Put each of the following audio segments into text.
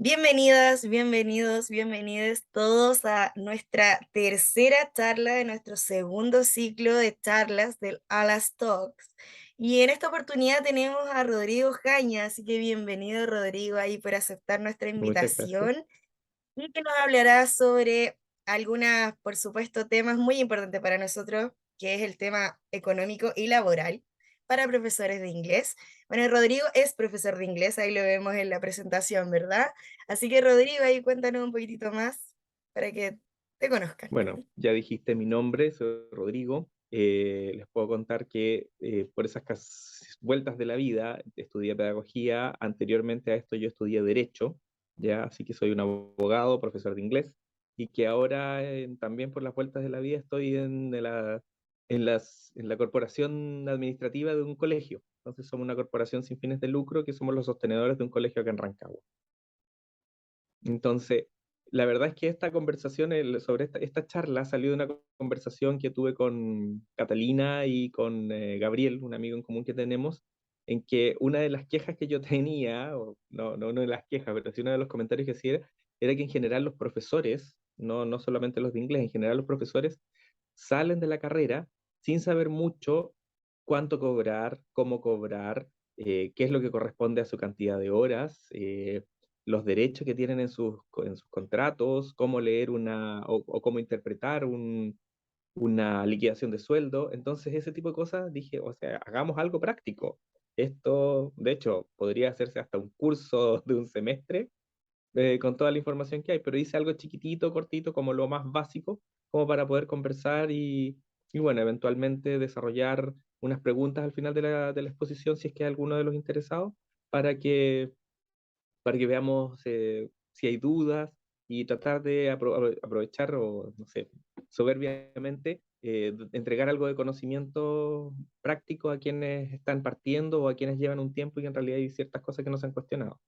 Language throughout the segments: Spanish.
Bienvenidas, bienvenidos, bienvenides todos a nuestra tercera charla de nuestro segundo ciclo de charlas del Alas Talks. Y en esta oportunidad tenemos a Rodrigo Jaña, así que bienvenido Rodrigo ahí por aceptar nuestra Muchas gracias. invitación y que nos hablará sobre algunas, por supuesto, temas muy importantes para nosotros, que es el tema económico y laboral para profesores de inglés. Bueno, Rodrigo es profesor de inglés, ahí lo vemos en la presentación, ¿verdad? Así que Rodrigo, ahí cuéntanos un poquitito más para que te conozcan. Bueno, ya dijiste mi nombre, soy Rodrigo. Les puedo contar que por esas vueltas de la vida estudié pedagogía. Anteriormente a esto yo estudié Derecho, ya, así que soy un abogado, profesor de inglés, y que ahora también por las vueltas de la vida estoy en la corporación administrativa de un colegio. Entonces somos una corporación sin fines de lucro que somos los sostenedores de un colegio acá en Rancagua. Entonces, la verdad es que esta conversación sobre esta charla salió de una conversación que tuve con Catalina y con Gabriel, un amigo en común que tenemos, en que una de las quejas que yo tenía, o no de las quejas, pero sí uno de los comentarios que hacía era que en general los profesores, no solamente los de inglés, en general los profesores salen de la carrera sin saber mucho cuánto cobrar, cómo cobrar, qué es lo que corresponde a su cantidad de horas, los derechos que tienen en sus contratos, cómo leer o cómo interpretar una liquidación de sueldo. Entonces, ese tipo de cosas dije, o sea, hagamos algo práctico. Esto, de hecho, podría hacerse hasta un curso de un semestre con toda la información que hay, pero hice algo chiquitito, cortito, como lo más básico, como para poder conversar y bueno, eventualmente desarrollar unas preguntas al final de la exposición, si es que hay alguno de los interesados, para que para que veamos si hay dudas y tratar de aprovechar o, no sé, soberbiamente, entregar algo de conocimiento práctico a quienes están partiendo o a quienes llevan un tiempo y en realidad hay ciertas cosas que no se han cuestionado.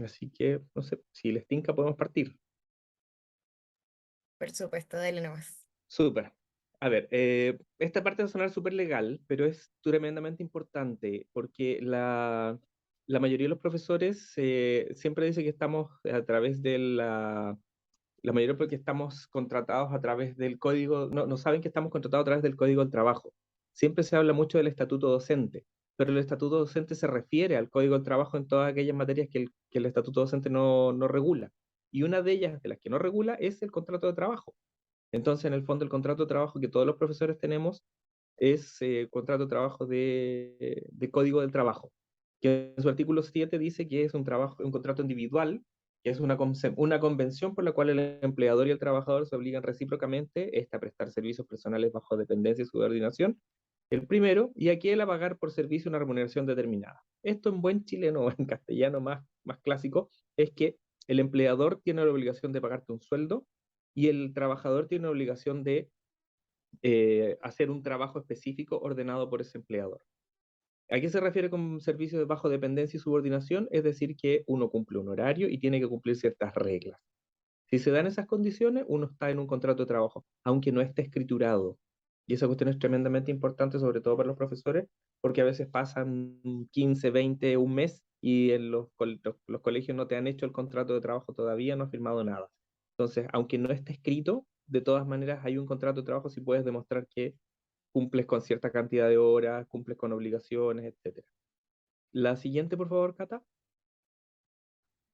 Así que, no sé, si les tinca podemos partir. Por supuesto, dale nomás. Súper. A ver, esta parte va a sonar súper legal, pero es tremendamente importante porque la mayoría de los profesores siempre dice que estamos a través de la mayoría porque estamos contratados a través del código, no saben que estamos contratados a través del código del trabajo. Siempre se habla mucho del estatuto docente, pero el estatuto docente se refiere al código del trabajo en todas aquellas materias que el estatuto docente no regula. Y una de ellas, de las que no regula, es el contrato de trabajo. Entonces, en el fondo, el contrato de trabajo que todos los profesores tenemos es contrato de trabajo de código del trabajo, que en su artículo 7 dice que es un contrato individual, que es una convención por la cual el empleador y el trabajador se obligan recíprocamente a prestar servicios personales bajo dependencia y subordinación, el primero, y aquel a pagar por servicio una remuneración determinada. Esto en buen chileno o en castellano más clásico es que el empleador tiene la obligación de pagarte un sueldo y el trabajador tiene la obligación de hacer un trabajo específico ordenado por ese empleador. ¿A qué se refiere con servicio de bajo dependencia y subordinación? Es decir, que uno cumple un horario y tiene que cumplir ciertas reglas. Si se dan esas condiciones, uno está en un contrato de trabajo, aunque no esté escriturado. Y esa cuestión es tremendamente importante, sobre todo para los profesores, porque a veces pasan 15, 20, un mes y en los colegios no te han hecho el contrato de trabajo todavía, no han firmado nada. Entonces, aunque no esté escrito, de todas maneras hay un contrato de trabajo si puedes demostrar que cumples con cierta cantidad de horas, cumples con obligaciones, etcétera. La siguiente, por favor, Cata.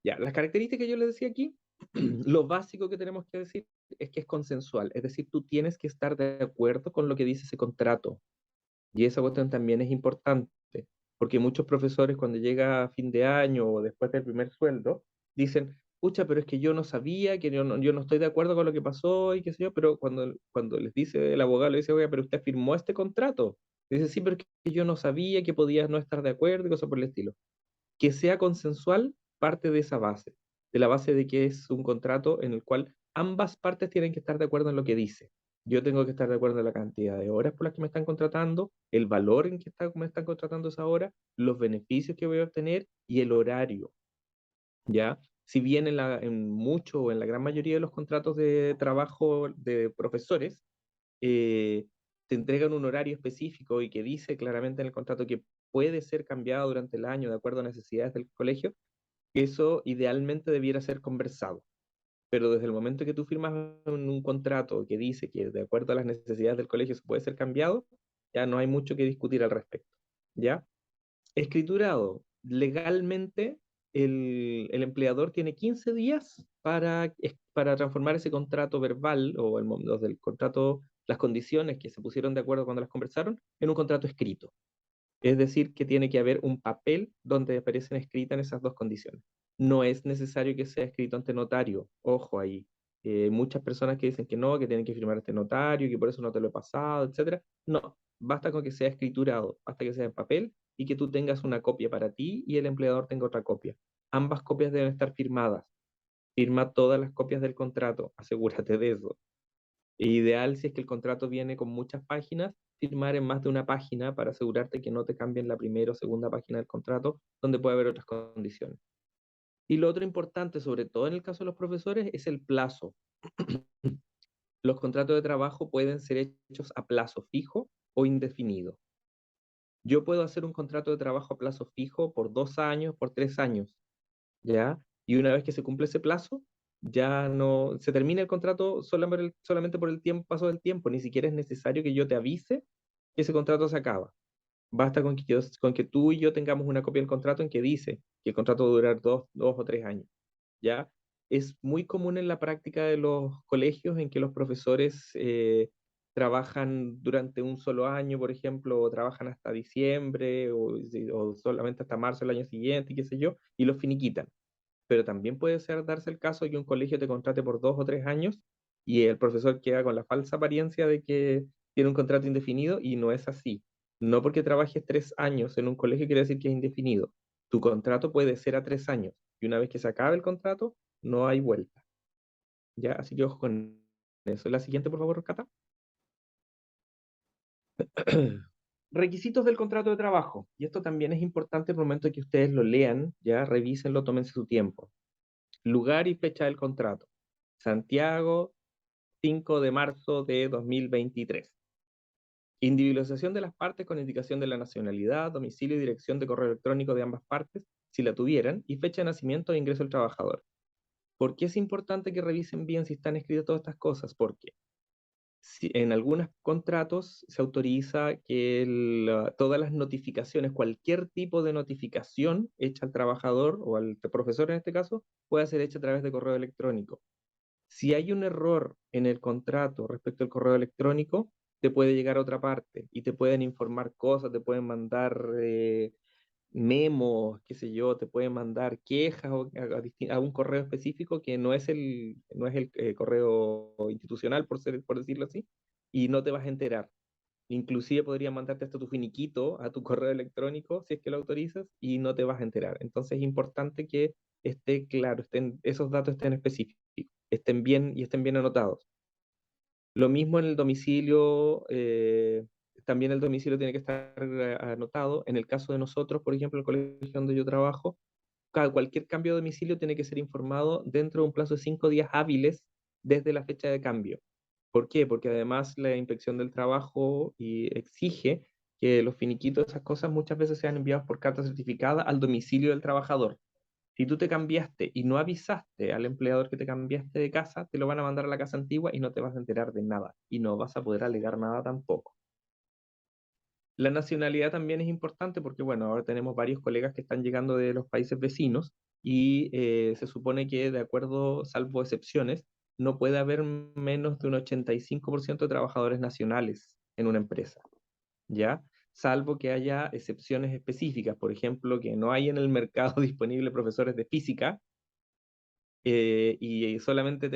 Ya, las características que yo les decía aquí, lo básico que tenemos que decir es que es consensual, es decir, tú tienes que estar de acuerdo con lo que dice ese contrato. Y esa cuestión también es importante, porque muchos profesores cuando llega a fin de año o después del primer sueldo, dicen, pucha, pero es que yo no sabía, que yo no estoy de acuerdo con lo que pasó y qué sé yo, pero cuando les dice el abogado, le dice, oiga, pero usted firmó este contrato. Dice, sí, pero es que yo no sabía que podías no estar de acuerdo y cosas por el estilo. Que sea consensual parte de esa base, de la base de que es un contrato en el cual ambas partes tienen que estar de acuerdo en lo que dice. Yo tengo que estar de acuerdo en la cantidad de horas por las que me están contratando, el valor en que me están contratando esa hora, los beneficios que voy a obtener y el horario, ¿ya? Si bien en mucho o en la gran mayoría de los contratos de trabajo de profesores, eh, te entregan un horario específico y que dice claramente en el contrato que puede ser cambiado durante el año de acuerdo a necesidades del colegio, eso idealmente debiera ser conversado. Pero desde el momento que tú firmas un contrato que dice que de acuerdo a las necesidades del colegio se puede ser cambiado, ya no hay mucho que discutir al respecto. ¿Ya? Escriturado. Legalmente, el empleador tiene 15 días para transformar ese contrato verbal o los del contrato, las condiciones que se pusieron de acuerdo cuando las conversaron, en un contrato escrito. Es decir, que tiene que haber un papel donde aparecen escritas esas dos condiciones. No es necesario que sea escrito ante notario. Ojo ahí. Muchas personas que dicen que no, que tienen que firmar este notario, que por eso no te lo he pasado, etcétera. No, basta con que sea escriturado, basta que sea en papel y que tú tengas una copia para ti y el empleador tenga otra copia. Ambas copias deben estar firmadas. Firma todas las copias del contrato, asegúrate de eso. Ideal, si es que el contrato viene con muchas páginas, firmar en más de una página para asegurarte que no te cambien la primera o segunda página del contrato, donde puede haber otras condiciones. Y lo otro importante, sobre todo en el caso de los profesores, es el plazo. Los contratos de trabajo pueden ser hechos a plazo fijo o indefinido. Yo puedo hacer un contrato de trabajo a plazo fijo por 2 años, por 3 años, ¿ya? Y una vez que se cumple ese plazo, ya no se termina el contrato solamente por el tiempo, paso del tiempo, ni siquiera es necesario que yo te avise que ese contrato se acaba. Basta con que tú y yo tengamos una copia del contrato en que dice que el contrato va a durar 2 o 3 años, ¿ya? Es muy común en la práctica de los colegios en que los profesores trabajan durante un solo año, por ejemplo, o trabajan hasta diciembre o solamente hasta marzo del año siguiente, y qué sé yo, y los finiquitan. Pero también puede ser darse el caso de que un colegio te contrate por 2 o 3 años y el profesor queda con la falsa apariencia de que tiene un contrato indefinido y no es así. No porque trabajes 3 años en un colegio quiere decir que es indefinido. Tu contrato puede ser a 3 años y una vez que se acabe el contrato, no hay vuelta. ¿Ya? Así que ojo con eso. La siguiente, por favor, Cata. Requisitos del contrato de trabajo. Y esto también es importante por el momento que ustedes lo lean, ya revísenlo, tómense su tiempo. Lugar y fecha del contrato. Santiago, 5 de marzo de 2023. Individualización de las partes con indicación de la nacionalidad, domicilio y dirección de correo electrónico de ambas partes, si la tuvieran, y fecha de nacimiento e ingreso del trabajador. ¿Por qué es importante que revisen bien si están escritas todas estas cosas? Porque en algunos contratos se autoriza que todas las notificaciones, cualquier tipo de notificación hecha al trabajador o al profesor en este caso, pueda ser hecha a través de correo electrónico. Si hay un error en el contrato respecto al correo electrónico, te puede llegar a otra parte y te pueden informar cosas, te pueden mandar memos, qué sé yo, te pueden mandar quejas a un correo específico que no es el correo institucional, por decirlo así, y no te vas a enterar. Inclusive podría mandarte hasta tu finiquito a tu correo electrónico si es que lo autorizas y no te vas a enterar. Entonces es importante que esté claro, esos datos estén específicos, estén bien anotados. Lo mismo en el domicilio, también el domicilio tiene que estar anotado. En el caso de nosotros, por ejemplo, el colegio donde yo trabajo, cualquier cambio de domicilio tiene que ser informado dentro de un plazo de 5 días hábiles desde la fecha de cambio. ¿Por qué? Porque además la inspección del trabajo exige que los finiquitos, esas cosas, muchas veces sean enviados por carta certificada al domicilio del trabajador. Si tú te cambiaste y no avisaste al empleador que te cambiaste de casa, te lo van a mandar a la casa antigua y no te vas a enterar de nada y no vas a poder alegar nada tampoco. La nacionalidad también es importante porque, bueno, ahora tenemos varios colegas que están llegando de los países vecinos y se supone que, de acuerdo, salvo excepciones, no puede haber menos de un 85% de trabajadores nacionales en una empresa, ¿ya? Salvo que haya excepciones específicas, por ejemplo, que no hay en el mercado disponible profesores de física y solamente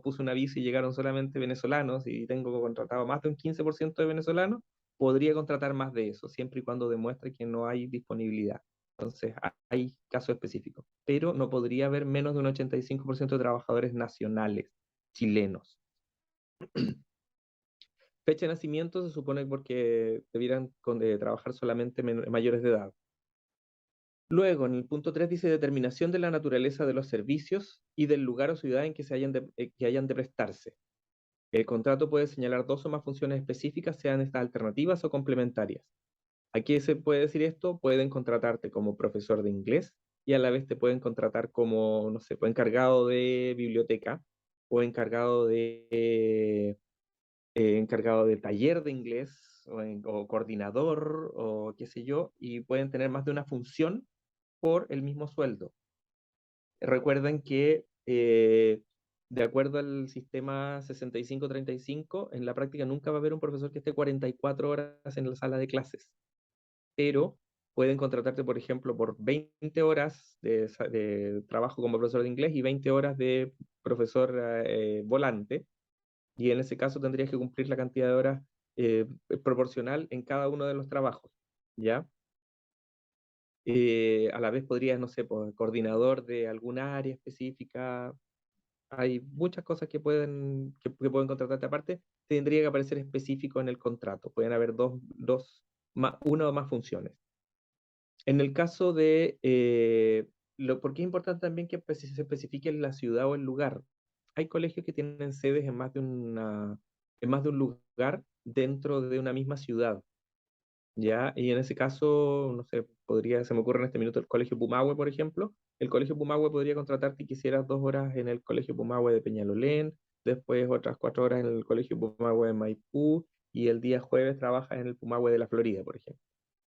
puse un aviso y llegaron solamente venezolanos y tengo contratado más de un 15% de venezolanos, podría contratar más de eso, siempre y cuando demuestre que no hay disponibilidad. Entonces, hay casos específicos, pero no podría haber menos de un 85% de trabajadores nacionales chilenos. Fecha de nacimiento se supone porque debieran trabajar solamente mayores de edad. Luego, en el punto 3 dice determinación de la naturaleza de los servicios y del lugar o ciudad en que que hayan de prestarse. El contrato puede señalar dos o más funciones específicas, sean estas alternativas o complementarias. ¿A qué se puede decir esto? Pueden contratarte como profesor de inglés y a la vez te pueden contratar como, no sé, pues encargado de biblioteca o encargado de taller de inglés o coordinador o qué sé yo, y pueden tener más de una función por el mismo sueldo. Recuerden que de acuerdo al sistema 65-35, en la práctica nunca va a haber un profesor que esté 44 horas en la sala de clases, pero pueden contratarte, por ejemplo, por 20 horas de trabajo como profesor de inglés y 20 horas de profesor volante, y en ese caso tendrías que cumplir la cantidad de horas proporcional en cada uno de los trabajos, ¿ya? A la vez podrías, no sé, pues, coordinador de alguna área específica. Hay muchas cosas que pueden contratarte aparte. Tendría que aparecer específico en el contrato. Pueden haber una o más funciones. En el caso de, porque es importante también que se especifique la ciudad o el lugar. Hay colegios que tienen sedes en más de un lugar dentro de una misma ciudad. ¿Ya? Y en ese caso, no sé, se me ocurre en este minuto el Colegio Pumahue, por ejemplo. El Colegio Pumahue podría contratarte y quisieras 2 horas en el Colegio Pumahue de Peñalolén, después otras 4 horas en el Colegio Pumahue de Maipú, y el día jueves trabajas en el Pumahue de la Florida, por ejemplo.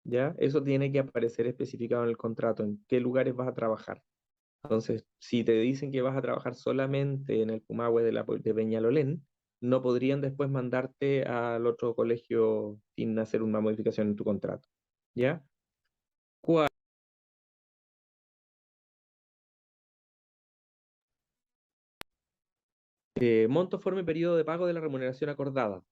¿Ya? Eso tiene que aparecer especificado en el contrato, en qué lugares vas a trabajar. Entonces, si te dicen que vas a trabajar solamente en el Pumahue de Peñalolén, no podrían después mandarte al otro colegio sin hacer una modificación en tu contrato. ¿Ya? Monto, forma y periodo de pago de la remuneración acordada.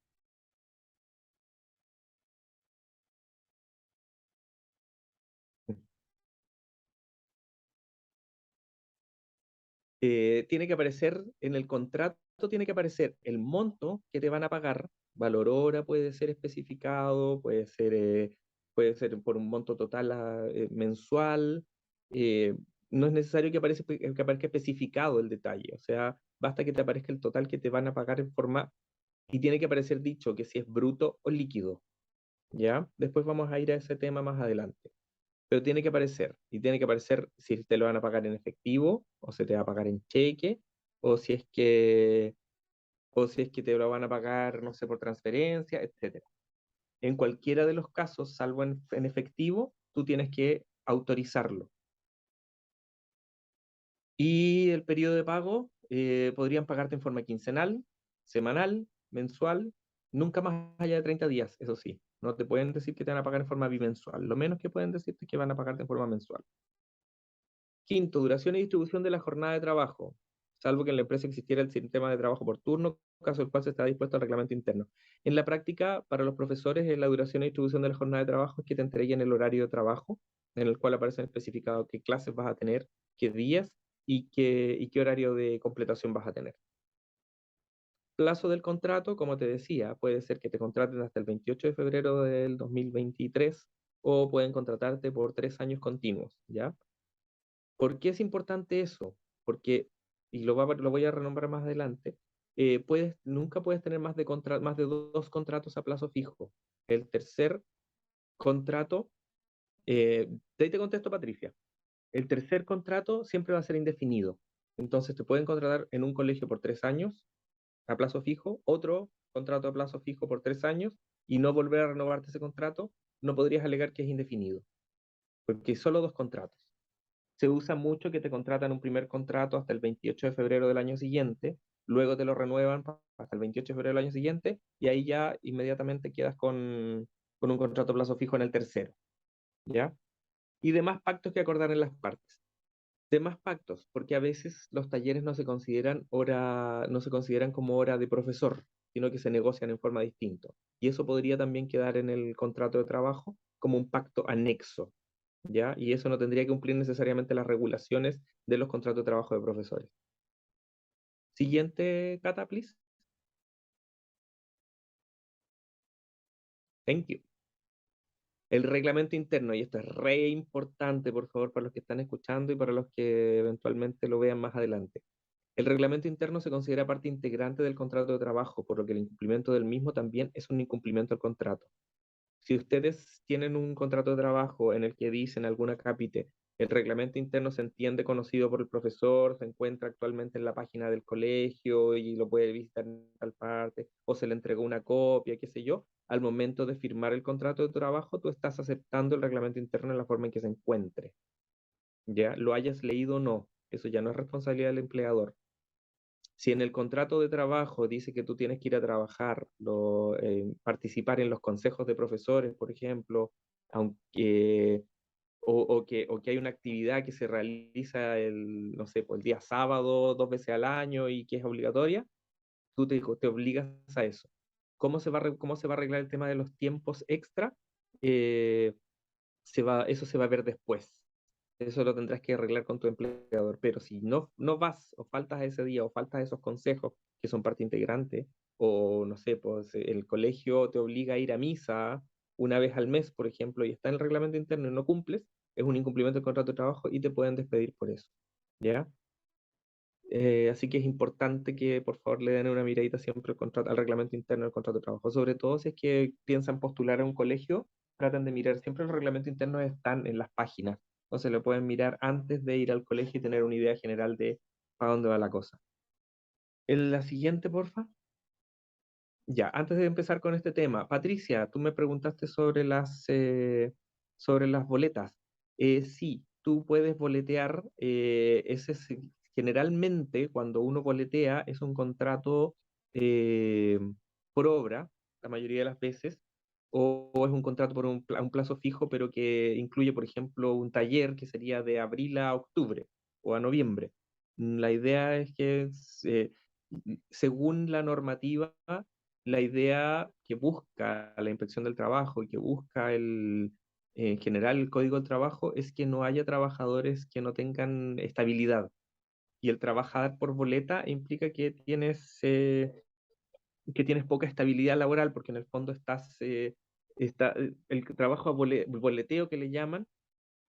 Tiene que aparecer en el contrato, tiene que aparecer el monto que te van a pagar, valor hora puede ser especificado, puede ser por un monto total mensual. eh, no es necesario que aparezca especificado el detalle, o sea, basta que te aparezca el total que te van a pagar en forma, y tiene que aparecer dicho que si es bruto o líquido, ¿ya? Después vamos a ir a ese tema más adelante. Pero tiene que aparecer, y tiene que aparecer si te lo van a pagar en efectivo, o se te va a pagar en cheque, o si es que, o si es que te lo van a pagar, no sé, por transferencia, etcétera. En cualquiera de los casos, salvo en efectivo, tú tienes que autorizarlo. Y el periodo de pago, podrían pagarte en forma quincenal, semanal, mensual, nunca más allá de 30 días, eso sí. No te pueden decir que te van a pagar en forma bimensual. Lo menos que pueden decirte es que van a pagarte en forma mensual. Quinto, duración y distribución de la jornada de trabajo, salvo que en la empresa existiera el sistema de trabajo por turno, caso del cual se está dispuesto al reglamento interno. En la práctica, para los profesores, la duración y distribución de la jornada de trabajo es que te entreguen el horario de trabajo, en el cual aparece especificado qué clases vas a tener, qué días y qué horario de completación vas a tener. Plazo del contrato, como te decía, puede ser que te contraten hasta el 28 de febrero del 2023 o pueden contratarte por 3 años continuos, ¿ya? ¿Por qué es importante eso? Porque, y lo voy a renombrar más adelante, nunca puedes tener más de dos contratos a plazo fijo. El tercer contrato, de ahí te contesto, Patricia, el tercer contrato siempre va a ser indefinido. Entonces te pueden contratar en un colegio por 3 años a plazo fijo, otro contrato a plazo fijo por 3 años y no volver a renovarte ese contrato, no podrías alegar que es indefinido, porque hay solo dos contratos. Se usa mucho que te contratan un primer contrato hasta el 28 de febrero del año siguiente, luego te lo renuevan hasta el 28 de febrero del año siguiente, y ahí ya inmediatamente quedas con un contrato a plazo fijo en el tercero, ¿ya? Y demás pactos que acordar en las partes. Demás pactos, porque a veces los talleres no se consideran como hora de profesor, sino que se negocian en forma distinta. Y eso podría también quedar en el contrato de trabajo como un pacto anexo, ¿ya? Y eso no tendría que cumplir necesariamente las regulaciones de los contratos de trabajo de profesores. Siguiente, Cata, please. Thank you. El reglamento interno, y esto es re importante, por favor, para los que están escuchando y para los que eventualmente lo vean más adelante. El reglamento interno se considera parte integrante del contrato de trabajo, por lo que el incumplimiento del mismo también es un incumplimiento del contrato. Si ustedes tienen un contrato de trabajo en el que dice en alguna cápite, el reglamento interno se entiende conocido por el profesor, se encuentra actualmente en la página del colegio y lo puede visitar en tal parte, o se le entregó una copia, qué sé yo, al momento de firmar el contrato de trabajo, tú estás aceptando el reglamento interno en la forma en que se encuentre. Ya lo hayas leído o no, eso ya no es responsabilidad del empleador. Si en el contrato de trabajo dice que tú tienes que ir a trabajar, participar en los consejos de profesores, por ejemplo, aunque, o que hay una actividad que se realiza no sé, pues, el día sábado, 2 veces al año y que es obligatoria, tú te obligas a eso. ¿Cómo se va a arreglar el tema de los tiempos extra? Eh, eso se va a ver después. Eso lo tendrás que arreglar con tu empleador. Pero si no vas o faltas ese día o faltas esos consejos que son parte integrante, o no sé, pues el colegio te obliga a ir a misa 1 vez al mes, por ejemplo, y está en el reglamento interno y no cumples, es un incumplimiento del contrato de trabajo y te pueden despedir por eso. ¿Ya? Así que es importante que por favor le den una miradita siempre al reglamento interno del contrato de trabajo. Sobre todo si es que piensan postular a un colegio, traten de mirar siempre el reglamento interno están en las páginas. O se lo pueden mirar antes de ir al colegio y tener una idea general de para dónde va la cosa. En la siguiente, porfa. Ya, antes de empezar con este tema, Patricia, tú me preguntaste sobre las boletas. Sí, tú puedes boletear, generalmente cuando uno boletea es un contrato eh, por obra, la mayoría de las veces, o es un contrato por un plazo fijo, pero que incluye, por ejemplo, un taller que sería de abril a octubre o a noviembre. La idea es que, según la normativa, la idea que busca la inspección del trabajo y que busca en general el Código del Trabajo es que no haya trabajadores que no tengan estabilidad. Y el trabajar por boleta implica que tienes poca estabilidad laboral, porque en el fondo el trabajo boleteo que le llaman,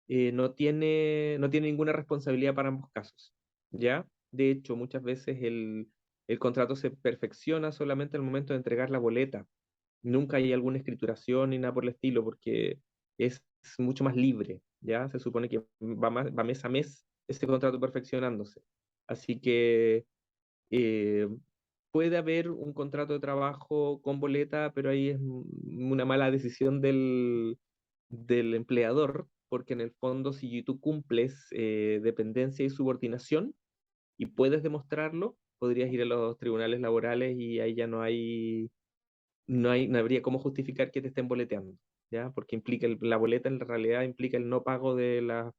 no tiene ninguna responsabilidad para ambos casos, ¿ya? De hecho, muchas veces el contrato se perfecciona solamente al momento de entregar la boleta. Nunca hay alguna escrituración ni nada por el estilo, porque es mucho más libre, ¿ya? Se supone que va mes a mes este contrato perfeccionándose. Así que eh, puede haber un contrato de trabajo con boleta, pero ahí es una mala decisión del empleador, porque en el fondo si tú cumples dependencia y subordinación y puedes demostrarlo, podrías ir a los tribunales laborales y ahí ya no habría cómo justificar que te estén boleteando, ¿ya? Porque la boleta en realidad implica el no pago de la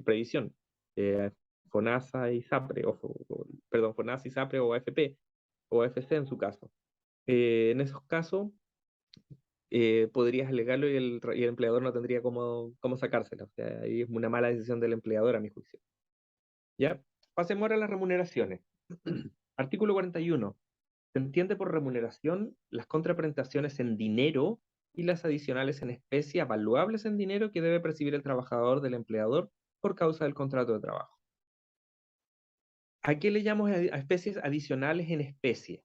previsión, eh, FONASA y SAPRE, perdón, FONASA y SAPRE o AFP, o AFC en su caso. En esos casos, podrías alegarlo y el empleador no tendría cómo sacársela. O sea, ahí es una mala decisión del empleador, a mi juicio. ¿Ya? Pasemos ahora a las remuneraciones. Artículo 41. Se entiende por remuneración las contraprestaciones en dinero y las adicionales en especie avaluables en dinero que debe percibir el trabajador del empleador por causa del contrato de trabajo. ¿A qué le llamamos a especies adicionales en especie?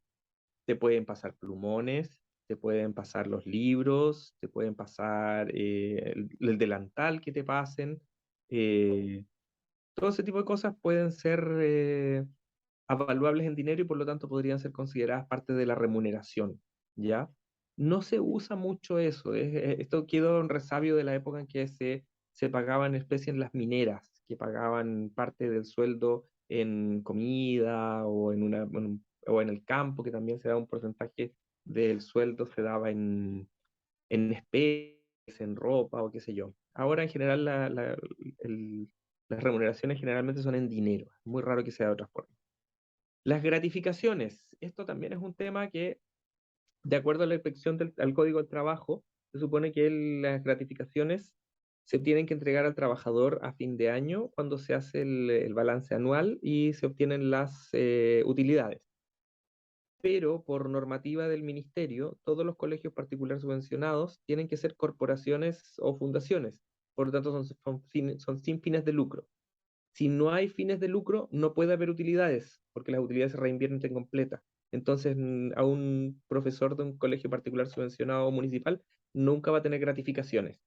Te pueden pasar plumones, te pueden pasar los libros, te pueden pasar el delantal que te pasen. eh, Todo ese tipo de cosas pueden ser avaluables en dinero y por lo tanto podrían ser consideradas parte de la remuneración, ¿ya? No se usa mucho eso. Esto quedó en resabio de la época en que se pagaban especies en las mineras, que pagaban parte del sueldo en comida o en el campo, que también se daba un porcentaje del sueldo, se daba en especies, en ropa o qué sé yo. Ahora en general las remuneraciones generalmente son en dinero. Es muy raro que sea de otra forma. Las gratificaciones. Esto también es un tema que, de acuerdo a la inspección al Código del Trabajo, se supone que las gratificaciones se tienen que entregar al trabajador a fin de año cuando se hace el balance anual y se obtienen las utilidades. Pero por normativa del ministerio, todos los colegios particulares subvencionados tienen que ser corporaciones o fundaciones. Por lo tanto, son sin fines de lucro. Si no hay fines de lucro, no puede haber utilidades, porque las utilidades se reinvierten completas. Entonces, a un profesor de un colegio particular subvencionado municipal nunca va a tener gratificaciones.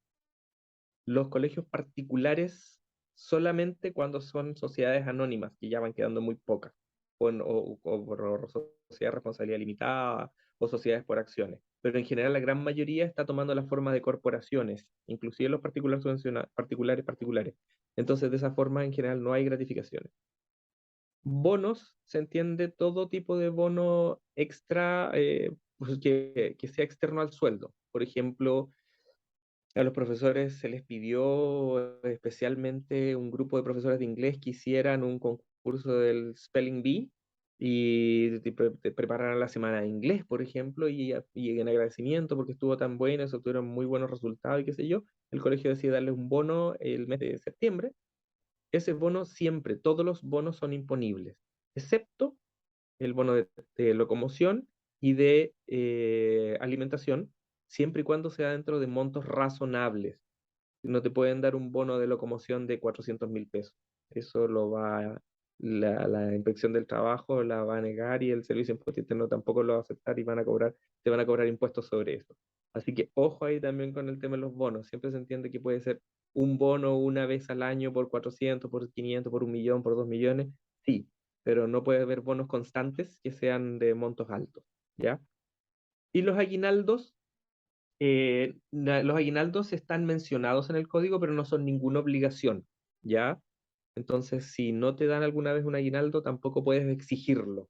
Los colegios particulares solamente cuando son sociedades anónimas, que ya van quedando muy pocas, o por sociedad de responsabilidad limitada, o sociedades por acciones. Pero en general la gran mayoría está tomando la forma de corporaciones, inclusive los particulares particulares. Entonces, de esa forma, en general, no hay gratificaciones. Bonos, se entiende todo tipo de bono extra, pues que sea externo al sueldo. Por ejemplo, a los profesores se les pidió especialmente un grupo de profesores de inglés que hicieran un concurso del Spelling Bee y prepararan la semana de inglés, por ejemplo, y en agradecimiento porque estuvo tan bueno, se obtuvieron muy buenos resultados y qué sé yo, el colegio decide darles un bono el mes de septiembre. Ese bono siempre, todos los bonos son imponibles, excepto el bono de locomoción y de alimentación, siempre y cuando sea dentro de montos razonables. No te pueden dar un bono de locomoción de 400.000 pesos. Eso la inspección del trabajo la va a negar y el servicio de impuesto interno tampoco lo va a aceptar y te van a cobrar impuestos sobre eso. Así que ojo ahí también con el tema de los bonos. Siempre se entiende que puede ser un bono una vez al año por 400, por 500, por 1 millón, por 2 millones. Sí, pero no puede haber bonos constantes que sean de montos altos, ¿ya? Y los aguinaldos están mencionados en el código, pero no son ninguna obligación, ¿ya? Entonces, si no te dan alguna vez un aguinaldo, tampoco puedes exigirlo,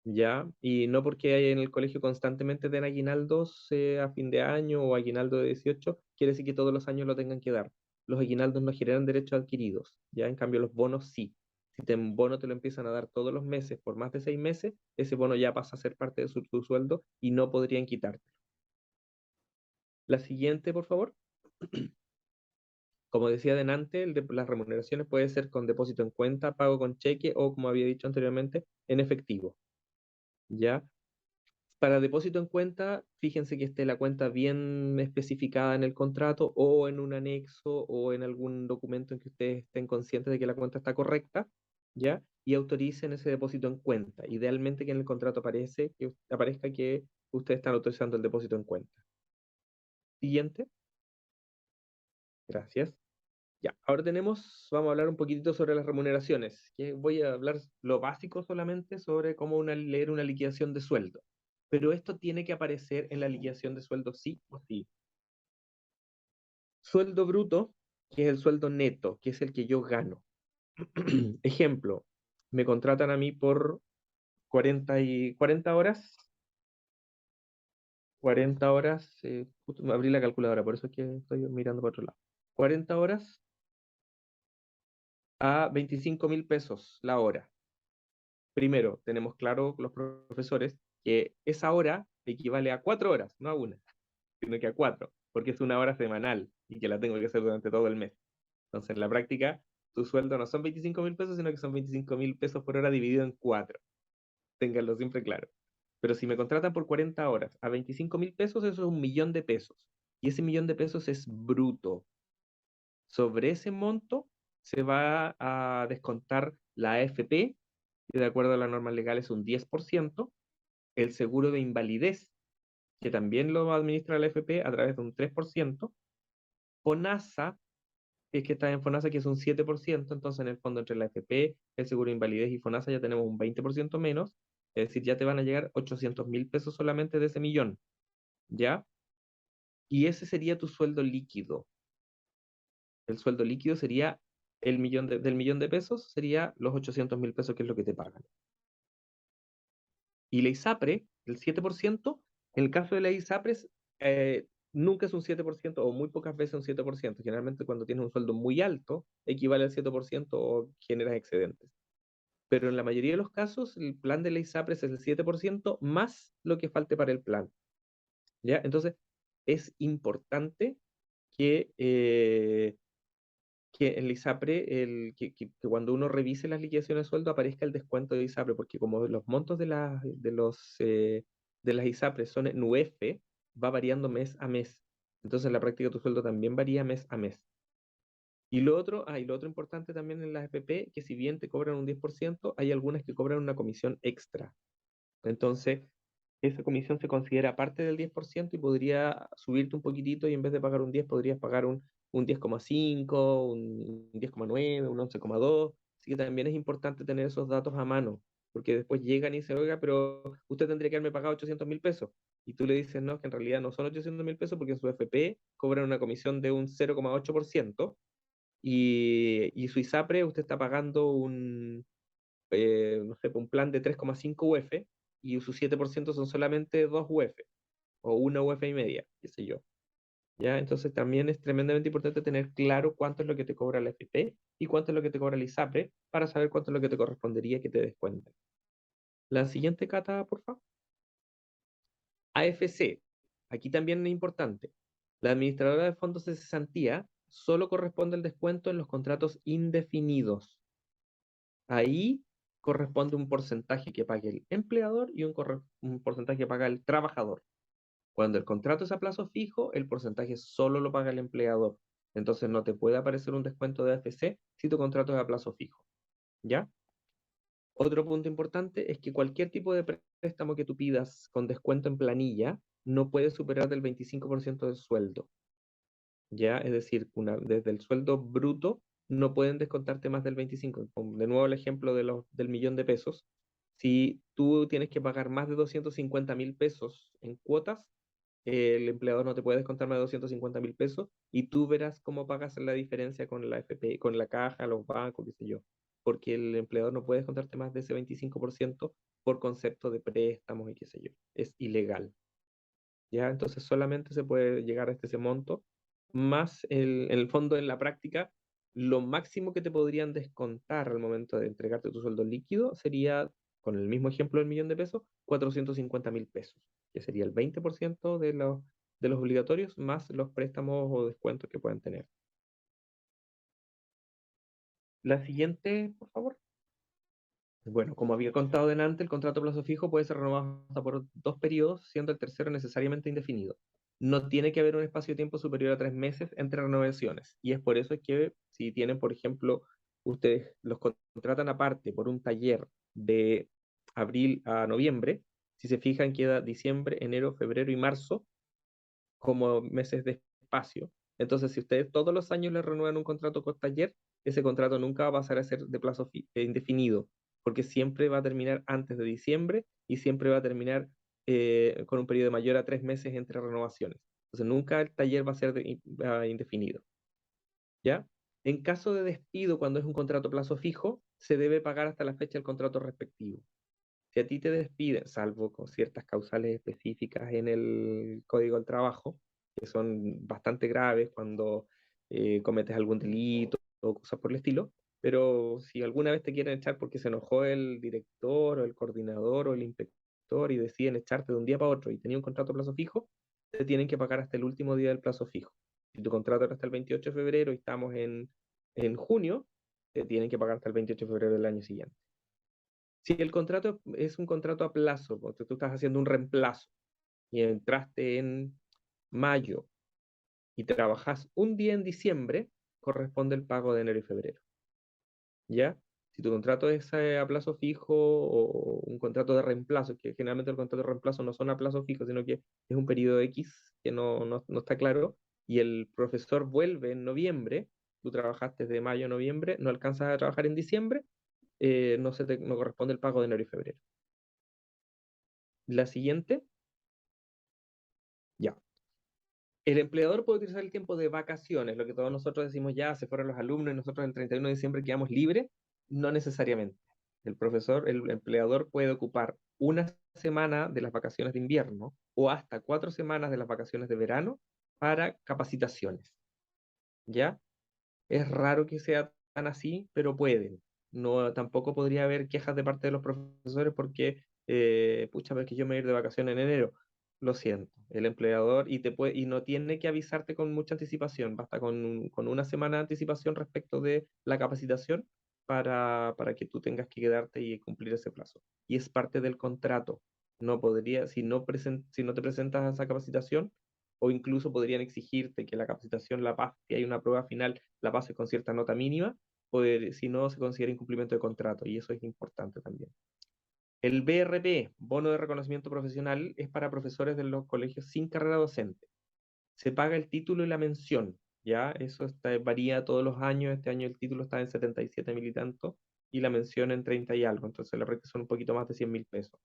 ¿ya? Y no porque hay en el colegio constantemente den aguinaldos a fin de año o aguinaldo de 18, quiere decir que todos los años lo tengan que dar. Los aguinaldos no generan derechos adquiridos, ¿ya? En cambio, los bonos sí. Si un bono te lo empiezan a dar todos los meses por más de 6 meses, ese bono ya pasa a ser parte de tu sueldo y no podrían quitarte. La siguiente, por favor. Como decía delante, las remuneraciones puede ser con depósito en cuenta, pago con cheque o, como había dicho anteriormente, en efectivo. ¿Ya? Para depósito en cuenta, fíjense que esté la cuenta bien especificada en el contrato o en un anexo o en algún documento en que ustedes estén conscientes de que la cuenta está correcta, ¿ya? Y autoricen ese depósito en cuenta. Idealmente que en el contrato aparezca que ustedes están autorizando el depósito en cuenta. Siguiente. Gracias. Ya, ahora vamos a hablar un poquitito sobre las remuneraciones, que voy a hablar lo básico solamente sobre cómo leer una liquidación de sueldo. Pero esto tiene que aparecer en la liquidación de sueldo sí o sí. Sueldo bruto, que es el sueldo neto, que es el que yo gano. Ejemplo, me contratan a mí por 40 horas, 40 horas, justo me abrí la calculadora, por eso es que estoy mirando para otro lado. 40 horas a 25.000 pesos la hora. Primero, tenemos claro los profesores que esa hora equivale a 4 horas, no a una, sino que a 4, porque es una hora semanal y que la tengo que hacer durante todo el mes. Entonces, en la práctica, tu sueldo no son 25.000 pesos, sino que son 25.000 pesos por hora dividido en 4. Ténganlo siempre claro. Pero si me contratan por 40 horas a 25.000 pesos, eso es 1 millón de pesos. Y ese 1 millón de pesos es bruto. Sobre ese monto se va a descontar la AFP, que de acuerdo a las normas legales es un 10%, el seguro de invalidez, que también lo administra la AFP a través de un 3%, FONASA, es que está en FONASA, que es un 7%, entonces en el fondo entre la AFP, el seguro de invalidez y FONASA ya tenemos un 20% menos, es decir, ya te van a llegar 800.000 pesos solamente de ese millón, ¿ya? Y ese sería tu sueldo líquido. El sueldo líquido sería del millón de pesos, sería los 800.000 pesos, que es lo que te pagan. Y la ISAPRE, el 7%, en el caso de la ISAPRE, nunca es un 7% o muy pocas veces un 7%. Generalmente cuando tienes un sueldo muy alto, equivale al 7% o generas excedentes. Pero en la mayoría de los casos, el plan de la ISAPRE es el 7% más lo que falte para el plan. ¿Ya? Entonces, es importante que que en la ISAPRE, que cuando uno revise las liquidaciones de sueldo aparezca el descuento de ISAPRE, porque como los montos de las ISAPRE son en UF, va variando mes a mes. Entonces en la práctica tu sueldo también varía mes a mes. Y lo otro importante también en las FP, que si bien te cobran un 10%, hay algunas que cobran una comisión extra. Entonces, esa comisión se considera parte del 10% y podría subirte un poquitito y en vez de pagar un 10 podrías pagar un 10,5, un 10,9, un 11,2. Así que también es importante tener esos datos a mano, porque después llegan y dicen, oiga, pero usted tendría que haberme pagado 800.000 pesos. Y tú le dices, no, que en realidad no son 800.000 pesos porque en su FP cobran una comisión de un 0,8% y su ISAPRE usted está pagando no sé, un plan de 3,5 UF y su 7% son solamente 2 UF o una UF y media, qué sé yo. ¿Ya? Entonces también es tremendamente importante tener claro cuánto es lo que te cobra la FP y cuánto es lo que te cobra el ISAPRE para saber cuánto es lo que te correspondería que te descuenten. La siguiente cata, por favor. AFC. Aquí también es importante. La administradora de fondos de cesantía solo corresponde el descuento en los contratos indefinidos. Ahí corresponde un porcentaje que pague el empleador y un porcentaje que paga el trabajador. Cuando el contrato es a plazo fijo, el porcentaje solo lo paga el empleador. Entonces no te puede aparecer un descuento de AFC si tu contrato es a plazo fijo. ¿Ya? Otro punto importante es que cualquier tipo de préstamo que tú pidas con descuento en planilla no puede superar del 25% del sueldo. ¿Ya? Es decir, desde el sueldo bruto no pueden descontarte más del 25%. De nuevo el ejemplo del 1.000.000 de pesos. Si tú tienes que pagar más de 250.000 pesos en cuotas, el empleador no te puede descontar más de 250.000 pesos y tú verás cómo pagas la diferencia con la FP, con la caja, los bancos, qué sé yo. Porque el empleador no puede descontarte más de ese 25% por concepto de préstamos y qué sé yo. Es ilegal. ¿Ya? Entonces solamente se puede llegar a ese monto, más en el fondo, en la práctica, lo máximo que te podrían descontar al momento de entregarte tu sueldo líquido sería, con el mismo ejemplo del 1.000.000 de pesos, 450.000 pesos, que sería el 20% de los obligatorios, más los préstamos o descuentos que puedan tener. La siguiente, por favor. Bueno, como había contado delante, el contrato a plazo fijo puede ser renovado hasta por 2 periodos, siendo el tercero necesariamente indefinido. No tiene que haber un espacio de tiempo superior a 3 meses entre renovaciones. Y es por eso que si tienen, por ejemplo, ustedes los contratan aparte por un taller de abril a noviembre, si se fijan, queda diciembre, enero, febrero y marzo como meses de espacio. Entonces, si ustedes todos los años les renuevan un contrato con taller, ese contrato nunca va a pasar a ser de plazo indefinido, porque siempre va a terminar antes de diciembre y siempre va a terminar con un periodo mayor a 3 meses entre renovaciones. Entonces, nunca el taller va a ser indefinido. ¿Ya? En caso de despido, cuando es un contrato a plazo fijo, se debe pagar hasta la fecha del contrato respectivo. Si a ti te despiden, salvo con ciertas causales específicas en el Código del Trabajo, que son bastante graves cuando cometes algún delito o cosas por el estilo, pero si alguna vez te quieren echar porque se enojó el director o el coordinador o el inspector y deciden echarte de un día para otro y tenía un contrato a plazo fijo, te tienen que pagar hasta el último día del plazo fijo. Si tu contrato era hasta el 28 de febrero y estamos en junio, te tienen que pagar hasta el 28 de febrero del año siguiente. Si el contrato es un contrato a plazo, porque tú estás haciendo un reemplazo y entraste en mayo y trabajas un día en diciembre, corresponde el pago de enero y febrero. ¿Ya? Si tu contrato es a plazo fijo o un contrato de reemplazo, que generalmente los contratos de reemplazo no son a plazo fijo, sino que es un periodo X que no está claro, y el profesor vuelve en noviembre, tú trabajaste de mayo a noviembre, no alcanzas a trabajar en diciembre, no corresponde el pago de enero y febrero. La siguiente, ya. El empleador puede utilizar el tiempo de vacaciones, lo que todos nosotros decimos ya, se fueron los alumnos y nosotros el 31 de diciembre quedamos libres. No necesariamente. El empleador puede ocupar una semana de las vacaciones de invierno o hasta 4 semanas de las vacaciones de verano para capacitaciones. ¿Ya? Es raro que sea tan así, pero pueden. No, tampoco podría haber quejas de parte de los profesores porque, pucha, pero es que yo me voy a ir de vacaciones en enero. Lo siento, el empleador y no tiene que avisarte con mucha anticipación, basta con una semana de anticipación respecto de la capacitación para que tú tengas que quedarte y cumplir ese plazo. Y es parte del contrato. No podría, si no te presentas a esa capacitación, o incluso podrían exigirte que la capacitación la pases, si hay una prueba final, la pases con cierta nota mínima, si no se considera incumplimiento de contrato, y eso es importante también. El BRP, Bono de Reconocimiento Profesional, es para profesores de los colegios sin carrera docente. Se paga el título y la mención, ¿ya? Eso varía todos los años. Este año el título está en 77 mil y tanto, y la mención en 30 y algo. Entonces la práctica son un poquito más de 100.000 pesos,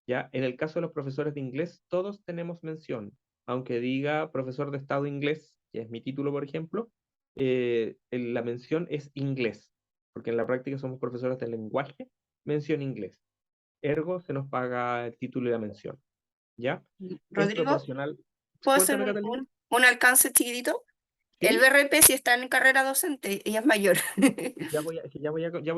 ¿ya? En el caso de los profesores de inglés, todos tenemos mención. Aunque diga profesor de Estado inglés, que es mi título, por ejemplo, la mención es inglés, porque en la práctica somos profesores de lenguaje, mención inglés. Ergo, se nos paga el título y la mención, ¿ya? Es Rodrigo, proporcional. ¿puedo hacer Cuéntame, Catalina. un alcance chiquitito? El ¿Sí? BRP sí está en carrera docente y es mayor. Ya voy a Ah,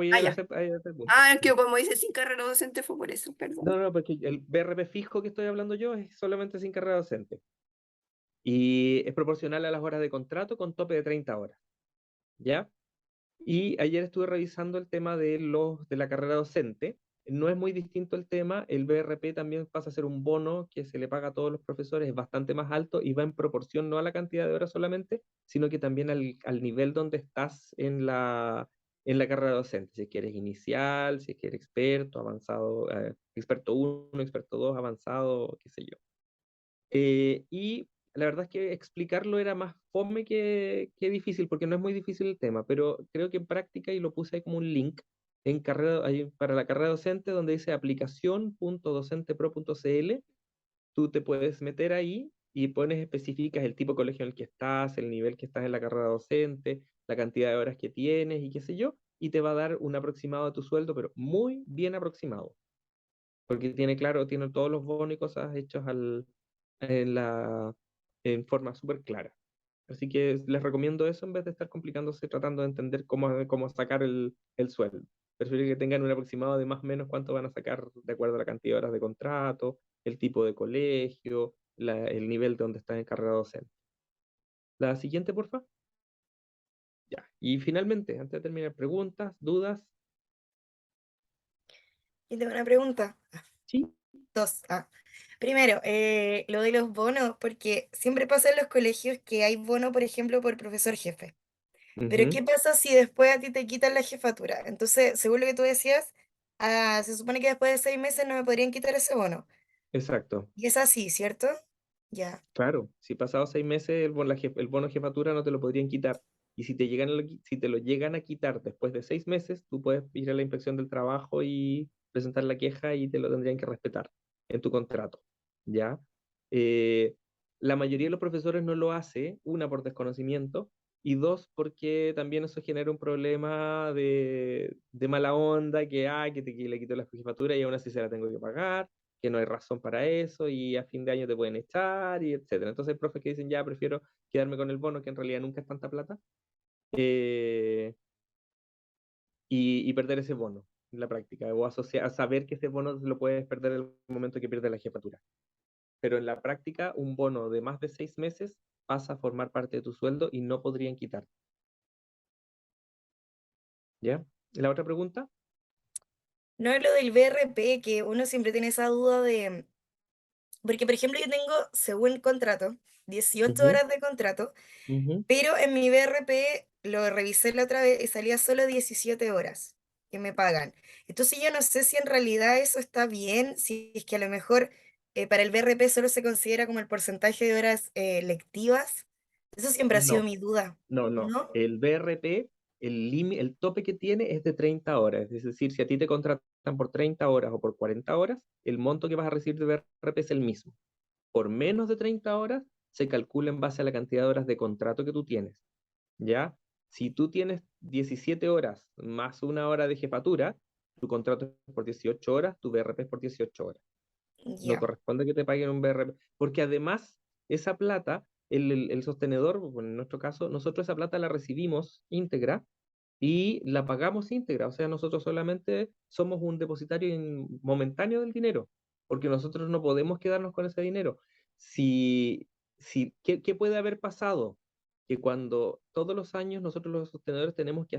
ir a ya. ese punto. Ah, es que como dice sin carrera docente fue por eso, No, perdón. no, porque el BRP fijo que estoy hablando yo es solamente sin carrera docente. Y es proporcional a las horas de contrato con tope de 30 horas, ¿ya? Y ayer estuve revisando el tema de la carrera docente. No es muy distinto el tema. El BRP también pasa a ser un bono que se le paga a todos los profesores, es bastante más alto y va en proporción no a la cantidad de horas solamente, sino que también al nivel donde estás en la carrera docente. Si es que eres inicial, si es que eres experto, avanzado, experto uno, experto 2, avanzado, qué sé yo. Y la verdad es que explicarlo era más fome que difícil, porque no es muy difícil el tema, pero creo que en práctica, y lo puse ahí como un link ahí para la carrera docente, donde dice aplicación.docentepro.cl. Tú te puedes meter ahí y especificas el tipo de colegio en el que estás, el nivel que estás en la carrera docente, la cantidad de horas que tienes y qué sé yo, y te va a dar un aproximado de tu sueldo, pero muy bien aproximado, porque tiene todos los bonos y cosas hechos en la, en forma súper clara. Así que les recomiendo eso en vez de estar complicándose tratando de entender cómo sacar el sueldo. Prefiero que tengan un aproximado de más o menos cuánto van a sacar de acuerdo a la cantidad de horas de contrato, el tipo de colegio, el nivel de donde están en carrera docente. La siguiente, porfa. Ya. Y finalmente, antes de terminar, preguntas, dudas. Y tengo una pregunta. Sí. Dos. Primero, lo de los bonos, porque siempre pasa en los colegios que hay bono, por ejemplo, por profesor jefe. Pero Ujú. ¿qué pasa si después a ti te quitan la jefatura? Entonces, según lo que tú decías, se supone que después de 6 meses no me podrían quitar ese bono. Exacto. Y es así, ¿cierto? Ya, Claro, si pasados 6 meses el bono jefatura no te lo podrían quitar. Y si te lo llegan a quitar después de 6 meses, tú puedes ir a la inspección del trabajo y presentar la queja y te lo tendrían que respetar en tu contrato. ¿Ya? Eh, la mayoría de los profesores no lo hace, una por desconocimiento, y dos porque también eso genera un problema de mala onda, que le quitó la jefatura y aún así se la tengo que pagar, que no hay razón para eso y a fin de año te pueden echar y etcétera. Entonces hay profes que dicen, ya prefiero quedarme con el bono, que en realidad nunca es tanta plata, eh, y perder ese bono en la práctica, o a saber que ese bono lo puedes perder en el momento que pierdes la jefatura. Pero en la práctica, un bono de más de 6 meses pasa a formar parte de tu sueldo y no podrían quitar. ¿Ya? ¿La otra pregunta? no es lo del BRP, que uno siempre tiene esa duda de, porque por ejemplo yo tengo, según el contrato, 18 Ujú, horas de contrato, ujú. pero en mi BRP lo revisé la otra vez y salía solo 17 horas que me pagan. Entonces yo no sé si en realidad eso está bien, si es que a lo mejor para el BRP solo se considera como el porcentaje de horas lectivas. Eso siempre ha sido No. mi duda, No, no. ¿no? El BRP, el tope que tiene es de 30 horas. Es decir, si a ti te contratan por 30 horas o por 40 horas, el monto que vas a recibir de BRP es el mismo. Por menos de 30 horas, se calcula en base a la cantidad de horas de contrato que tú tienes. ¿Ya? Si tú tienes 17 horas más una hora de jefatura, tu contrato es por 18 horas, tu BRP es por 18 horas. No Ya. corresponde que te paguen un BRP, porque además esa plata, el sostenedor, bueno, en nuestro caso, nosotros esa plata la recibimos íntegra y la pagamos íntegra, o sea, nosotros solamente somos un depositario momentáneo del dinero, porque nosotros no podemos quedarnos con ese dinero. ¿Qué puede haber pasado? Que cuando todos los años nosotros los sostenedores tenemos que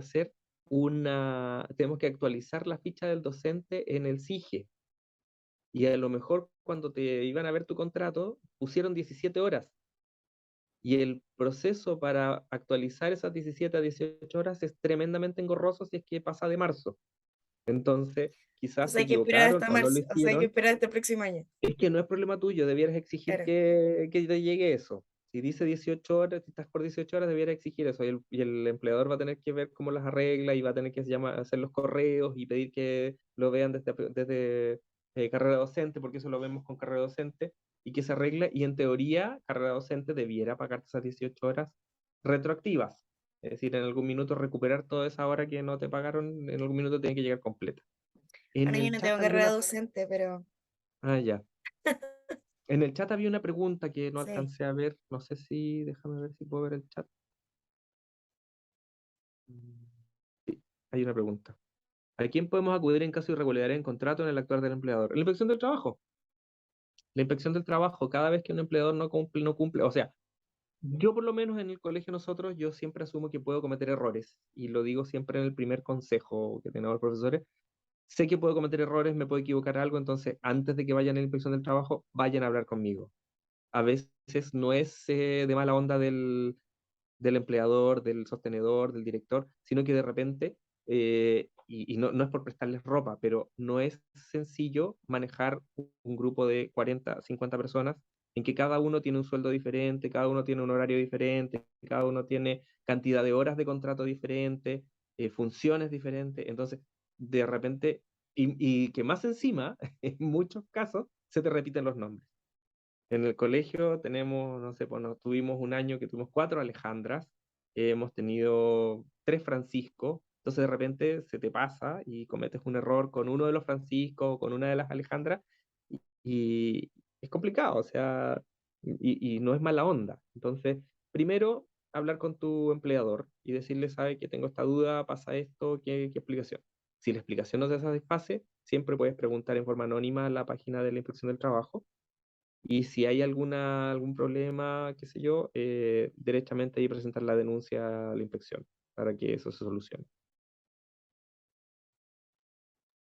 actualizar la ficha del docente en el SIGE, y a lo mejor cuando te iban a ver tu contrato, pusieron 17 horas. Y el proceso para actualizar esas 17 a 18 horas es tremendamente engorroso si es que pasa de marzo. Entonces, quizás Entonces se hay que esperar equivocaron hasta o no lo marzo, o sea, hay que hicieron. esperar hasta el próximo año. Es que no es problema tuyo, debieras exigir Claro. que te llegue eso. Si dice 18 horas, si estás por 18 horas, debieras exigir eso. Y el empleador va a tener que ver cómo las arregla y va a tener que hacer los correos y pedir que lo vean desde carrera docente, porque eso lo vemos con carrera docente, y que se arregle. Y en teoría, carrera docente debiera pagarte esas 18 horas retroactivas. Es decir, en algún minuto recuperar toda esa hora que no te pagaron, en algún minuto tiene que llegar completa. En Bueno, yo el no chat tengo había carrera una... docente, pero Ah, ya. En el chat había una pregunta que no sí. alcancé a ver. No sé si, déjame ver si puedo ver el chat. Mm, Sí, hay una pregunta. ¿A quién podemos acudir en caso de irregularidad en contrato en el actuar del empleador? La inspección del trabajo. La inspección del trabajo, cada vez que un empleador no cumple, o sea, yo por lo menos en el colegio nosotros, yo siempre asumo que puedo cometer errores, y lo digo siempre en el primer consejo que tenemos los profesores. Sé que puedo cometer errores, me puedo equivocar algo, entonces antes de que vayan a la inspección del trabajo, vayan a hablar conmigo. A veces no es de mala onda del empleador, del sostenedor, del director, sino que de repente, y no es por prestarles ropa, pero no es sencillo manejar un grupo de 40, 50 personas en que cada uno tiene un sueldo diferente, cada uno tiene un horario diferente, cada uno tiene cantidad de horas de contrato diferente, funciones diferentes. Entonces, de repente, y que más encima, en muchos casos, se te repiten los nombres. En el colegio tenemos, no sé, bueno, tuvimos un año que tuvimos 4 Alejandras, hemos tenido 3 Francisco, entonces de repente se te pasa y cometes un error con uno de los Francisco o con una de las Alejandras y es complicado, o sea, y no es mala onda. Entonces, primero, hablar con tu empleador y decirle, sabe que tengo esta duda, pasa esto, ¿qué explicación? Si la explicación no te satisface, siempre puedes preguntar en forma anónima a la página de la Inspección del Trabajo y si hay algún problema, qué sé yo, derechamente ahí presentar la denuncia a la inspección para que eso se solucione.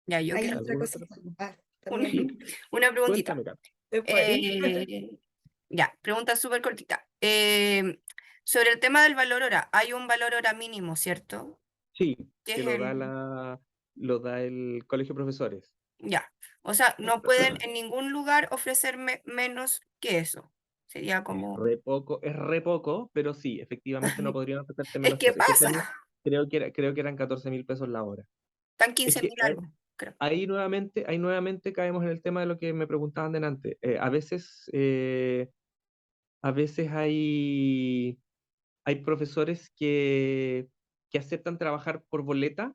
Ya, yo Hay quiero otra ¿Alguna otra cosita. pregunta? Ah, una, también. Sí, una preguntita. cuéntame, Carlos. Después. Eh, ya, pregunta súper cortita. Sobre el tema del valor hora, hay un valor hora mínimo, ¿cierto? Sí, Que que es el... lo da el colegio de profesores. Ya, o sea, no pueden en ningún lugar ofrecerme menos que eso. Sería como... Es re poco, pero sí, efectivamente no podrían ofrecerte Es menos que que eso. Este año pasa, creo que eran 14.000 pesos la hora. están Es 15.000 que algo, creo. ahí nuevamente caemos en el tema de lo que me preguntaban delante. A veces hay profesores que aceptan trabajar por boleta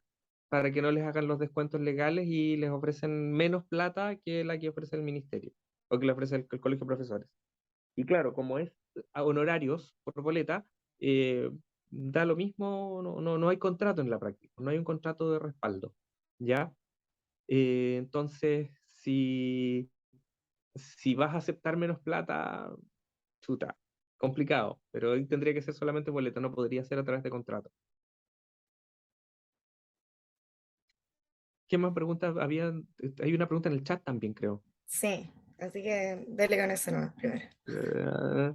para que no les hagan los descuentos legales y les ofrecen menos plata que la que ofrece el ministerio o que le ofrece el colegio de profesores. Y claro, como es a honorarios por boleta, eh, da lo mismo, no hay contrato en la práctica, no hay un contrato de respaldo, ¿ya? Entonces, si vas a aceptar menos plata, chuta, complicado, pero ahí tendría que ser solamente boleta, no podría ser a través de contrato. ¿Qué más preguntas había? Hay una pregunta en el chat también, creo. Sí, así que dale con eso nomás primero. Eh,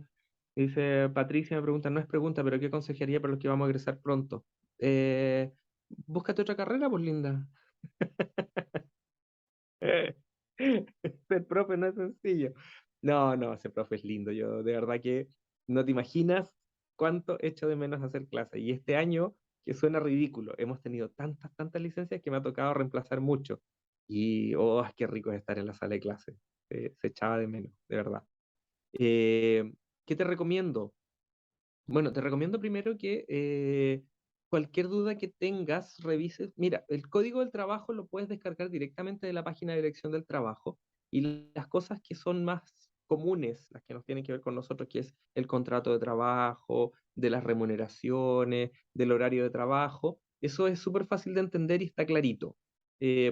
Dice Patricia, me pregunta, no es pregunta, pero ¿qué consejería para los que vamos a egresar pronto? Búscate otra carrera, pues linda. Ser profe no es sencillo. No, no, ser profe es lindo. Yo de verdad que no te imaginas cuánto echo de menos hacer clase. Y este año, que suena ridículo, hemos tenido tantas licencias que me ha tocado reemplazar mucho. Y, oh, qué rico es estar en la sala de clase. Se echaba de menos, de verdad. Eh, ¿Qué te recomiendo? Bueno, te recomiendo primero que cualquier duda que tengas, revises. Mira, el código del trabajo lo puedes descargar directamente de la página de dirección del trabajo y las cosas que son más comunes, las que nos tienen que ver con nosotros, que es el contrato de trabajo, de las remuneraciones, del horario de trabajo, eso es súper fácil de entender y está clarito.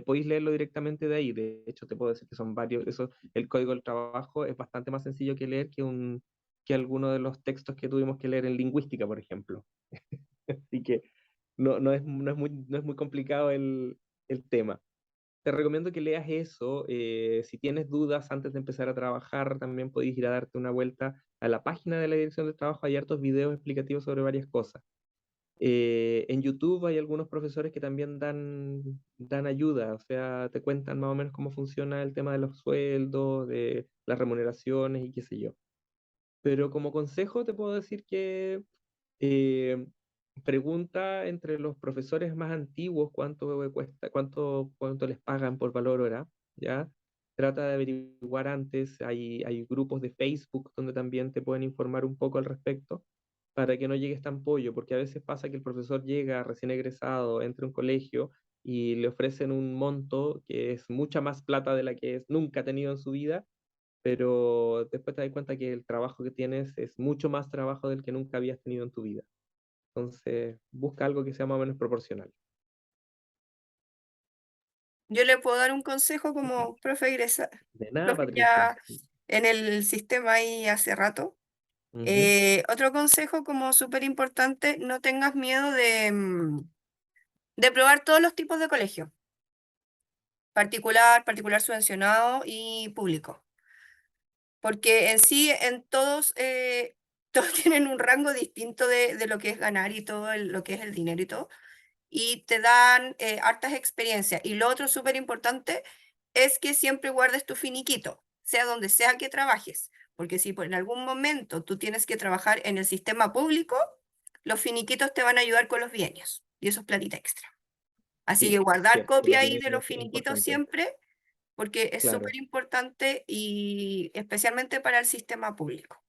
Podéis leerlo directamente de ahí. De hecho, te puedo decir que son varios. El código del trabajo es bastante más sencillo que leer que alguno de los textos que tuvimos que leer en lingüística, por ejemplo. Así que no es muy complicado el tema. Te recomiendo que leas eso. Si tienes dudas antes de empezar a trabajar, también podéis ir a darte una vuelta a la página de la Dirección de Trabajo hay hartos videos explicativos sobre varias cosas. En YouTube hay algunos profesores que también dan ayuda, o sea, te cuentan más o menos cómo funciona el tema de los sueldos, de las remuneraciones y qué sé yo. Pero como consejo te puedo decir que eh, pregunta entre los profesores más antiguos cuánto cuesta, cuánto les pagan por valor hora, ¿ya? Trata de averiguar antes, hay grupos de Facebook donde también te pueden informar un poco al respecto para que no llegues tan pollo, porque a veces pasa que el profesor llega recién egresado, entra a un colegio y le ofrecen un monto que es mucha más plata de la que nunca ha tenido en su vida, pero después te das cuenta que el trabajo que tienes es mucho más trabajo del que nunca habías tenido en tu vida. Entonces, busca algo que sea más o menos proporcional. Yo le puedo dar un consejo como De nada, profe Patricia. ya en el sistema ahí hace rato. Ujú. Otro consejo como súper importante, no tengas miedo de probar todos los tipos de colegio, particular subvencionado y público, porque en sí en todos, todos tienen un rango distinto de lo que es ganar y todo lo que es el dinero y todo, y te dan hartas experiencias. Y lo otro súper importante es que siempre guardes tu finiquito, sea donde sea que trabajes, porque si en algún momento tú tienes que trabajar en el sistema público, los finiquitos te van a ayudar con los bienios, y eso es platita extra. Así que Sí, guardar cierto, copia los ahí bienes de los es finiquitos importante. siempre, porque es súper Claro. importante y especialmente para el sistema público.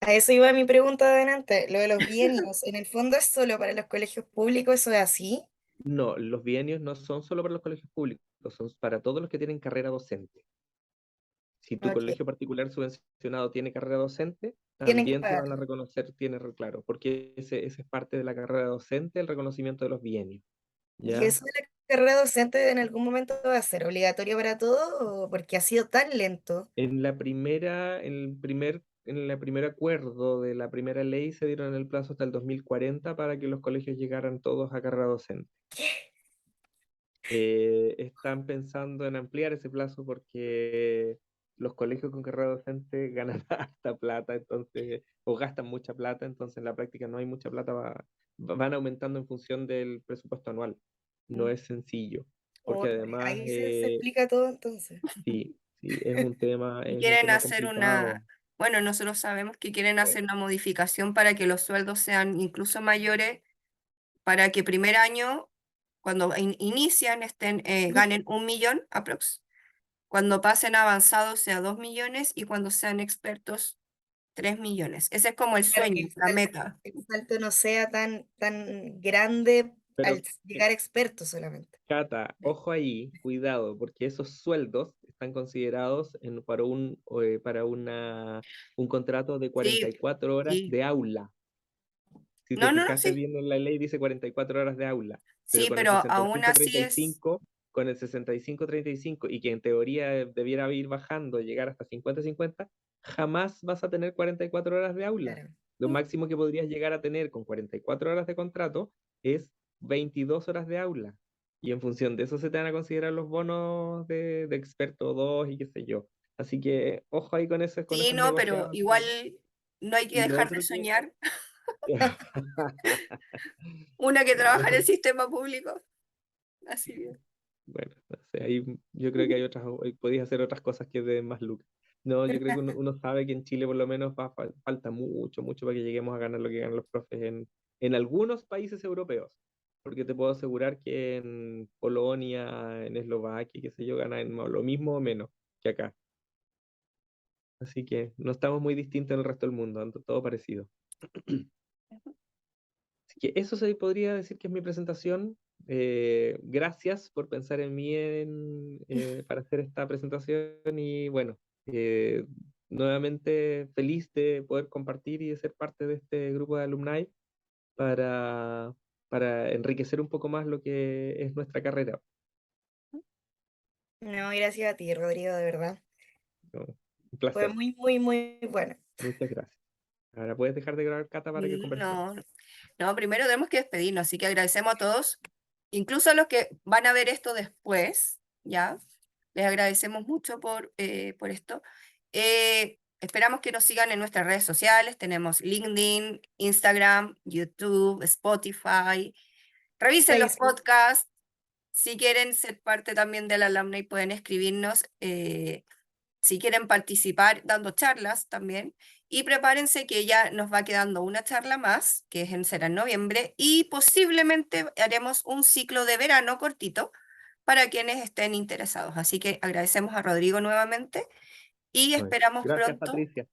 A eso iba mi pregunta de adelante, lo de los bienios, ¿en el fondo es solo para los colegios públicos, eso es así? No, los bienios no son solo para los colegios públicos, son para todos los que tienen carrera docente. Si tu Ok, colegio particular subvencionado tiene carrera docente, tienen que también te van a pagarlo. reconocer, claro, porque ese es parte de la carrera docente, el reconocimiento de los bienios, ¿Y ¿ya? eso de la carrera docente en algún momento va a ser obligatorio para todo o porque ha sido tan lento? En el primer acuerdo de la primera ley se dieron el plazo hasta el 2040 para que los colegios llegaran todos a carrera docente. Están pensando en ampliar ese plazo porque los colegios con carrera docente ganan harta plata, entonces, o gastan mucha plata, entonces en la práctica no hay mucha plata, van aumentando en función del presupuesto anual. No Mm. es sencillo, porque Uy, además, ahí se explica todo entonces. sí, sí, es un tema, Y es un quieren tema hacer complicado. bueno, nosotros sabemos que quieren hacer una modificación para que los sueldos sean incluso mayores, para que primer año, cuando inician, ganen 1 millón aprox, cuando pasen avanzados sea 2 millones y cuando sean expertos 3 millones. Ese es como el Claro, sueño, la meta. el salto no sea tan grande Pero al llegar experto solamente. Cata, ojo ahí, cuidado, porque esos sueldos están considerados para un contrato de Sí, 44 horas sí. de aula. Si te No, no, no, fijaste sí. bien en la ley, dice 44 horas de aula, pero Sí, pero aún así con el 65-35, y que en teoría debiera ir bajando, llegar hasta 50-50, jamás vas a tener 44 horas de aula. Claro. Lo máximo que podrías llegar a tener con 44 horas de contrato es 22 horas de aula. Y en función de eso se te van a considerar los bonos de experto 2 y qué sé yo. Así que ojo ahí con eso, con sí, esas no, pero igual negociaciones. no hay que Y lo dejar de otro que... soñar. Una que trabaja en el sistema público. Así que. Bueno, no sé, ahí yo creo que hay podéis hacer otras cosas que den más lucro. No, yo creo que uno sabe que en Chile por lo menos falta mucho, mucho para que lleguemos a ganar lo que ganan los profes en algunos países europeos. Porque te puedo asegurar que en Polonia, en Eslovaquia, qué sé yo, ganan lo mismo o menos que acá. Así que no estamos muy distintos en el resto del mundo, ando todo parecido. Así que eso se podría decir que es mi presentación. Gracias por pensar en mí para hacer esta presentación y bueno, eh, nuevamente feliz de poder compartir y de ser parte de este grupo de alumni para, para enriquecer un poco más lo que es nuestra carrera. No, gracias a ti, Rodrigo, de verdad. ¿No? Un Fue placer. muy, muy, muy bueno. Muchas gracias. Ahora puedes dejar de grabar, Cata, para que conversemos. No, no, primero tenemos que despedirnos, así que agradecemos a todos, incluso a los que van a ver esto después, ¿ya? Les agradecemos mucho por esto. esperamos que nos sigan en nuestras redes sociales. Tenemos LinkedIn, Instagram, YouTube, Spotify. Revisen los Facebook. podcasts. Si quieren ser parte también de la Alumni, pueden escribirnos. Si quieren participar dando charlas también. Y prepárense que ya nos va quedando una charla más, que será en noviembre, y posiblemente haremos un ciclo de verano cortito para quienes estén interesados. Así que agradecemos a Rodrigo nuevamente y Ay, esperamos gracias, pronto. Patricia,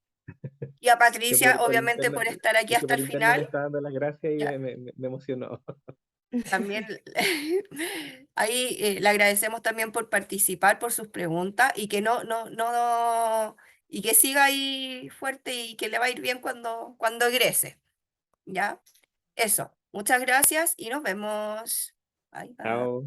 Y a que Patricia, obviamente, por estar aquí que hasta por el internet me final. está dando las gracias y Ya, me emocionó. también ahí le agradecemos también por participar, por sus preguntas y que y que siga ahí fuerte y que le va a ir bien cuando egrese. ¿Ya? Eso. Muchas gracias y nos vemos. Bye, bye. Chao.